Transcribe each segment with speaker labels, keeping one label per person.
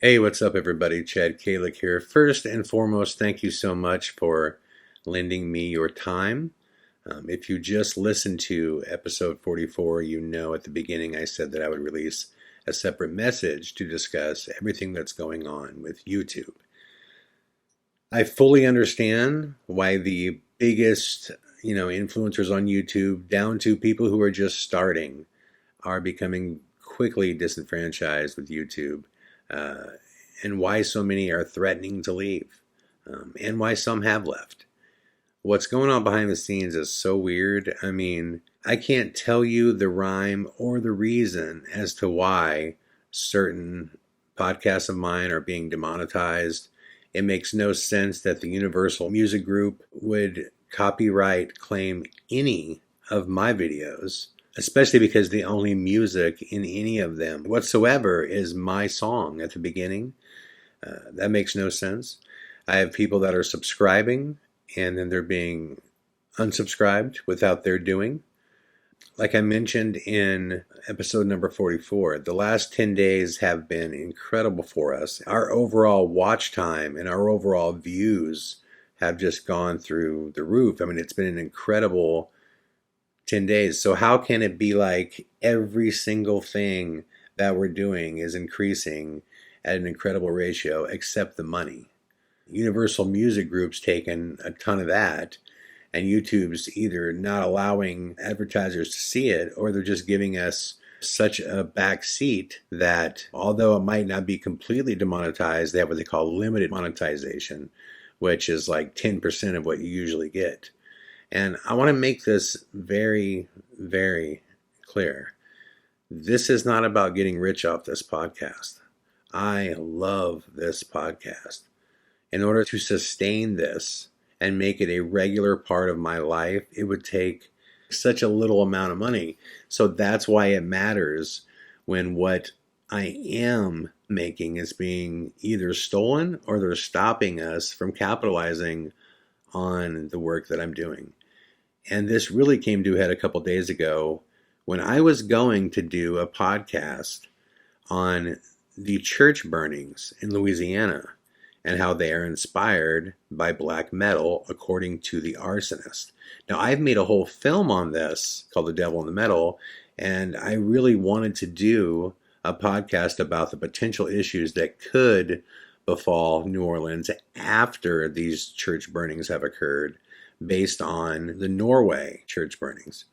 Speaker 1: Hey, what's up, everybody? Chad Calek here. First and foremost, thank you so much for lending me your time. If you just listened to episode 44, you know at the beginning I said that I would release a separate message to discuss everything that's going on with YouTube. I fully understand why the biggest, influencers on YouTube, down to people who are just starting, are becoming quickly disenfranchised with YouTube, uh, and why so many are threatening to leave, and why some have left. What's going on behind the scenes is so weird. I mean, I can't tell you the rhyme or the reason as to why certain podcasts of mine are being demonetized. It makes no sense that the Universal Music Group would copyright claim any of my videos, especially because the only music in any of them whatsoever is my song at the beginning. That makes no sense. I have people that are subscribing and then they're being unsubscribed without their doing. Like I mentioned in episode number 44, the last 10 days have been incredible for us. Our overall watch time and our overall views have just gone through the roof. I mean, it's been an incredible 10 days. So, how can it be like every single thing that we're doing is increasing at an incredible ratio except the money? Universal Music Group's taken a ton of that, and YouTube's either not allowing advertisers to see it, or they're just giving us such a back seat that although it might not be completely demonetized, they have what they call limited monetization, which is like 10% of what you usually get. And I want to make this very, very clear. This is not about getting rich off this podcast. I love this podcast. In order to sustain this and make it a regular part of my life, it would take such a little amount of money. So that's why it matters when what I am making is being either stolen or they're stopping us from capitalizing on the work that I'm doing. And this really came to a head a couple days ago when I was going to do a podcast on the church burnings in Louisiana and how they are inspired by black metal, according to the arsonist. Now, I've made a whole film on this called The Devil in the Metal, and I really wanted to do a podcast about the potential issues that could befall New Orleans after these church burnings have occurred, based on the Norway church burnings.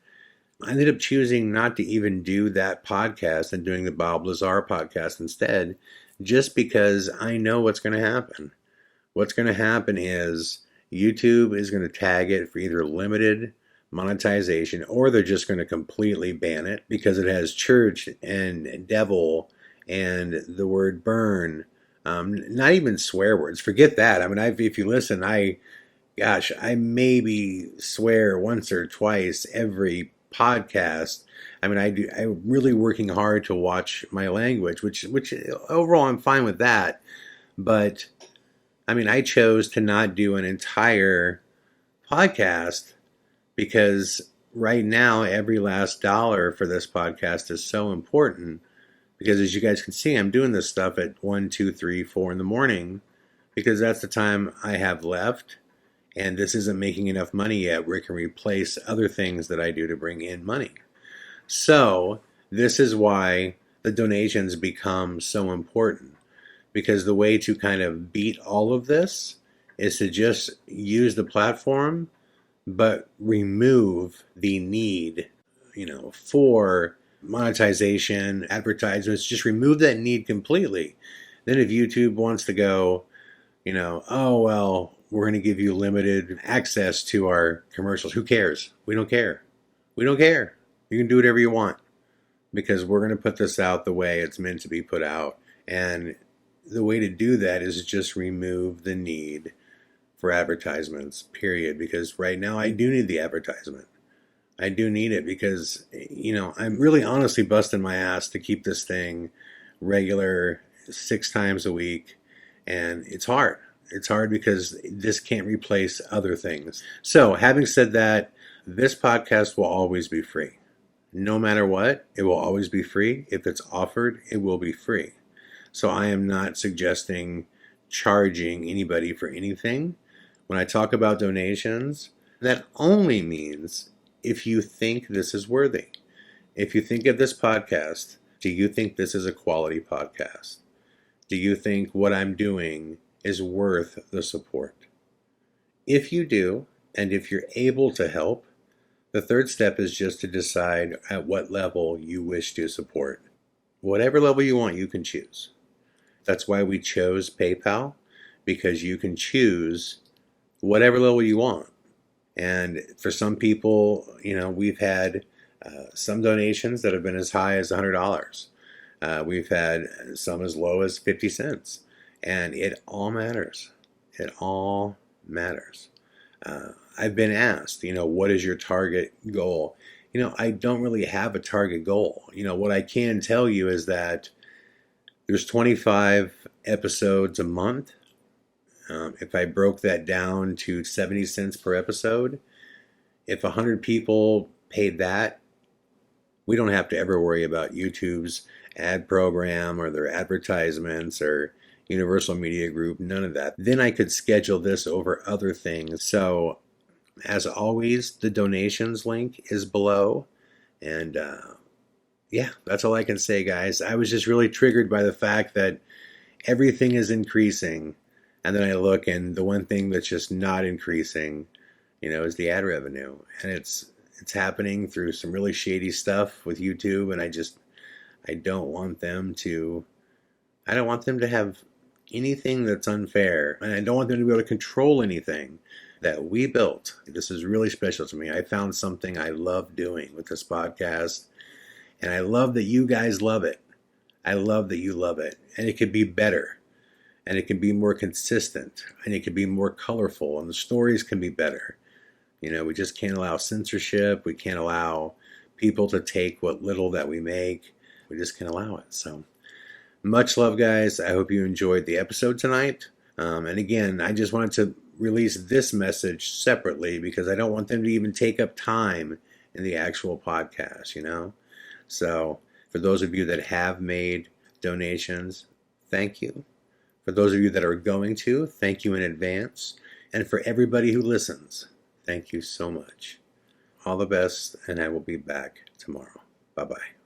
Speaker 1: I ended up choosing not to even do that podcast and doing the Bob Lazar podcast instead, just because I know what's going to happen. What's going to happen is YouTube is going to tag it for either limited monetization or they're just going to completely ban it because it has church and devil and the word burn. Not even swear words. Forget that. I mean, if you listen, I maybe swear once or twice every podcast. I mean, I'm really working hard to watch my language, which overall I'm fine with that. But I mean, I chose to not do an entire podcast because right now every last dollar for this podcast is so important. Because as you guys can see, I'm doing this stuff at 1, 2, 3, 4 in the morning because that's the time I have left. And this isn't making enough money yet where it can replace other things that I do to bring in money. So this is why the donations become so important, because the way to kind of beat all of this is to just use the platform, but remove the need, for monetization, advertisements. Just remove that need completely. Then if YouTube wants to go, oh, well, we're going to give you limited access to our commercials. Who cares? We don't care. We don't care. You can do whatever you want because we're going to put this out the way it's meant to be put out. And the way to do that is just remove the need for advertisements, period. Because right now I do need the advertisement. I do need it because, I'm really honestly busting my ass to keep this thing regular 6 times a week. And it's hard. It's hard because this can't replace other things. So, having said that, this podcast will always be free. No matter what, it will always be free. If it's offered, it will be free. So I am not suggesting charging anybody for anything. When I talk about donations, that only means if you think this is worthy. If you think of this podcast, do you think this is a quality podcast? Do you think what I'm doing is worth the support? If you do, and if you're able to help, the third step is just to decide at what level you wish to support. Whatever level you want, you can choose. That's why we chose PayPal, because you can choose whatever level you want. And for some people, we've had some donations that have been as high as $100. We've had some as low as 50 cents. And it all matters. It all matters. I've been asked, what is your target goal? I don't really have a target goal. What I can tell you is that there's 25 episodes a month. If I broke that down to 70 cents per episode, if 100 people paid that, we don't have to ever worry about YouTube's ad program or their advertisements or Universal Media Group, none of that. Then I could schedule this over other things. So as always, the donations link is below. And yeah, that's all I can say, guys. I was just really triggered by the fact that everything is increasing. And then I look, and the one thing that's just not increasing, is the ad revenue. And it's happening through some really shady stuff with YouTube. And I don't want them to have anything that's unfair. And I don't want them to be able to control anything that we built. This is really special to me. I found something I love doing with this podcast. And I love that you guys love it. I love that you love it. And it could be better. And it can be more consistent. And it can be more colorful. And the stories can be better. We just can't allow censorship. We can't allow people to take what little that we make. We just can't allow it. So much love, guys. I hope you enjoyed the episode tonight. And again, I just wanted to release this message separately because I don't want them to even take up time in the actual podcast, So for those of you that have made donations, thank you. For those of you that are going to, thank you in advance. And for everybody who listens, thank you so much. All the best, and I will be back tomorrow. Bye-bye.